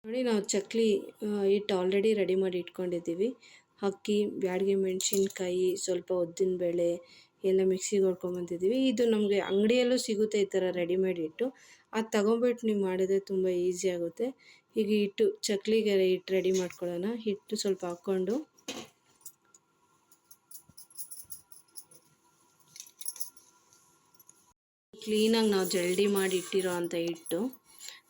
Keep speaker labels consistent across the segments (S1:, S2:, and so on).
S1: ನೋಡಿ ನಾವು ಚಕ್ಲಿ ಹಿಟ್ಟು ಆಲ್ರೆಡಿ ರೆಡಿ ಮಾಡಿ ಇಟ್ಕೊಂಡಿದ್ದೀವಿ. ಅಕ್ಕಿ, ಬ್ಯಾಡಗಿ ಮೆಣಸಿನ್ಕಾಯಿ, ಸ್ವಲ್ಪ ಉದ್ದಿನಬೇಳೆ ಎಲ್ಲ ಮಿಕ್ಸಿಗೆ ಹೊಡ್ಕೊಂಬಂದಿದ್ದೀವಿ. ಇದು ನಮಗೆ ಅಂಗಡಿಯಲ್ಲೂ ಸಿಗುತ್ತೆ ಈ ಥರ ರೆಡಿಮೇಡ್ ಹಿಟ್ಟು. ಅದು ತಗೊಂಬಿಟ್ಟು ನೀವು ಮಾಡಿದ್ರೆ ತುಂಬ ಈಸಿ ಆಗುತ್ತೆ. ಈಗ ಹಿಟ್ಟು ಚಕ್ಲಿಗೆ ಹಿಟ್ಟು ರೆಡಿ ಮಾಡ್ಕೊಳ್ಳೋಣ. ಹಿಟ್ಟು ಸ್ವಲ್ಪ ಹಾಕ್ಕೊಂಡು ಕ್ಲೀನಾಗಿ ನಾವು ಜಲ್ಡಿ ಮಾಡಿ ಇಟ್ಟಿರೋ ಅಂಥ ಹಿಟ್ಟು.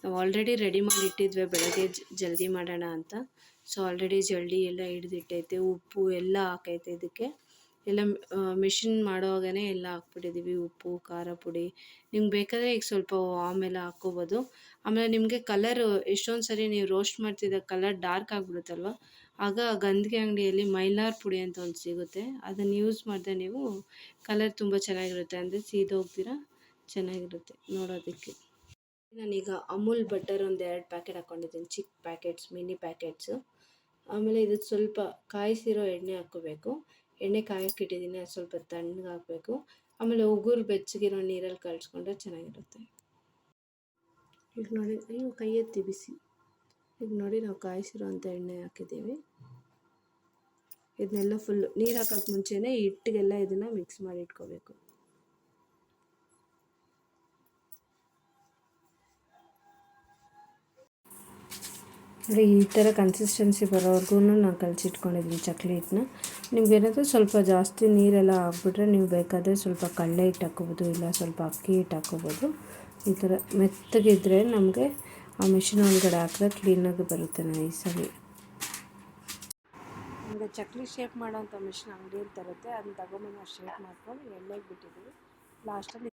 S1: ನಾವು ಆಲ್ರೆಡಿ ರೆಡಿ ಮಾಡಿ ಇಟ್ಟಿದ್ವಿ ಬೆಳಗ್ಗೆ ಜಲ್ದಿ ಮಾಡೋಣ ಅಂತ. ಸೊ ಆಲ್ರೆಡಿ ಜಲ್ಡಿ ಎಲ್ಲ ಹಿಡ್ದಿಟ್ಟೈತೆ, ಉಪ್ಪು ಎಲ್ಲ ಹಾಕೈತೆ. ಇದಕ್ಕೆ ಎಲ್ಲ ಮಿಷಿನ್ ಮಾಡೋವಾಗೇ ಎಲ್ಲ ಹಾಕ್ಬಿಟ್ಟಿದ್ದೀವಿ, ಉಪ್ಪು, ಖಾರ ಪುಡಿ. ನಿಮ್ಗೆ ಬೇಕಾದರೆ ಈಗ ಸ್ವಲ್ಪ ಆಮೇಲೆ ಹಾಕ್ಕೋಬೋದು. ಆಮೇಲೆ ನಿಮಗೆ ಕಲರು ಎಷ್ಟೊಂದು ಸರಿ ನೀವು ರೋಸ್ಟ್ ಮಾಡ್ತಿದ್ದ ಕಲರ್ ಡಾರ್ಕ್ ಆಗಿಬಿಡುತ್ತಲ್ವ, ಆಗ ಗಂಧಿಗೆ ಅಂಗಡಿಯಲ್ಲಿ ಮೈಲಾರ್ ಪುಡಿ ಅಂತ ಒಂದು ಸಿಗುತ್ತೆ. ಅದನ್ನು ಯೂಸ್ ಮಾಡಿದ್ರೆ ನೀವು ಕಲರ್ ತುಂಬ ಚೆನ್ನಾಗಿರುತ್ತೆ, ಅಂದರೆ ಸೀದೋಗ್ದಿರ ಚೆನ್ನಾಗಿರುತ್ತೆ ನೋಡೋದಕ್ಕೆ. ನಾನೀಗ ಅಮೂಲ್ ಬಟರ್ ಒಂದು 2 ಪ್ಯಾಕೆಟ್ ಹಾಕ್ಕೊಂಡಿದ್ದೀನಿ, ಚಿಕ್ಕ ಪ್ಯಾಕೆಟ್ಸ್, ಮಿನಿ ಪ್ಯಾಕೆಟ್ಸು. ಆಮೇಲೆ ಇದಕ್ಕೆ ಸ್ವಲ್ಪ ಕಾಯಿಸಿರೋ ಎಣ್ಣೆ ಹಾಕ್ಕೋಬೇಕು. ಎಣ್ಣೆ ಕಾಯಕ್ಕಿಟ್ಟಿದ್ದೀನಿ, ಅದು ಸ್ವಲ್ಪ ತಣ್ಣಗೆ ಹಾಕಬೇಕು. ಆಮೇಲೆ ಉಗುರು ಬೆಚ್ಚಗಿರೋ ನೀರಲ್ಲಿ ಕಲಿಸ್ಕೊಂಡ್ರೆ ಚೆನ್ನಾಗಿರುತ್ತೆ. ಈಗ ನೋಡಿ, ಅಯ್ಯೋ ಕೈ ಎತ್ತಿ ಬಿಸಿ. ಈಗ ನೋಡಿ ನಾವು ಕಾಯಿಸಿರೋ ಅಂಥ ಎಣ್ಣೆ ಹಾಕಿದ್ದೀವಿ. ಇದನ್ನೆಲ್ಲ ಫುಲ್ಲು ನೀರು ಹಾಕೋಕ್ಕೆ ಮುಂಚೆನೇ ಹಿಟ್ಟಿಗೆಲ್ಲ ಇದನ್ನು ಮಿಕ್ಸ್ ಮಾಡಿ ಇಟ್ಕೋಬೇಕು. ನೋಡಿ ಈ ಥರ ಕನ್ಸಿಸ್ಟೆನ್ಸಿ ಬರೋವರೆಗೂ ನಾನು ಕಲಸಿಟ್ಕೊಂಡಿದ್ದೀನಿ ಚಕ್ಲಿ ಹಿಟ್ಟನ್ನ. ನಿಮ್ಗೇನಾದರೂ ಸ್ವಲ್ಪ ಜಾಸ್ತಿ ನೀರೆಲ್ಲ ಹಾಕ್ಬಿಟ್ರೆ ನೀವು ಬೇಕಾದರೆ ಸ್ವಲ್ಪ ಕಡಲೆ ಹಿಟ್ಟು ಹಾಕ್ಕೋಬೋದು, ಇಲ್ಲ ಸ್ವಲ್ಪ ಅಕ್ಕಿ ಹಿಟ್ಟು ಹಾಕ್ಕೋಬೋದು. ಈ ಥರ ಮೆತ್ತಗಿದ್ರೆ ನಮಗೆ ಆ ಮಿಷಿನ್ ಒಳಗಡೆ ಹಾಕಿದ್ರೆ ಕ್ಲೀನಾಗಿ ಬರುತ್ತೆ ನೈಸಾಗಿ. ನಮಗೆ ಚಕ್ಲಿ ಶೇಪ್ ಮಾಡೋಂಥ ಮಿಷಿನ್ ಅಂಗಡಿಯಲ್ಲಿ ತರುತ್ತೆ, ಅದನ್ನ ತಗೊಂಬಂದು ನಾವು ಶೇಪ್ ಮಾಡ್ಕೊಂಡು ಎಣ್ಣೆಗೆ ಬಿಟ್ಟಿದ್ದೀವಿ. ಲಾಸ್ಟಲ್ಲಿ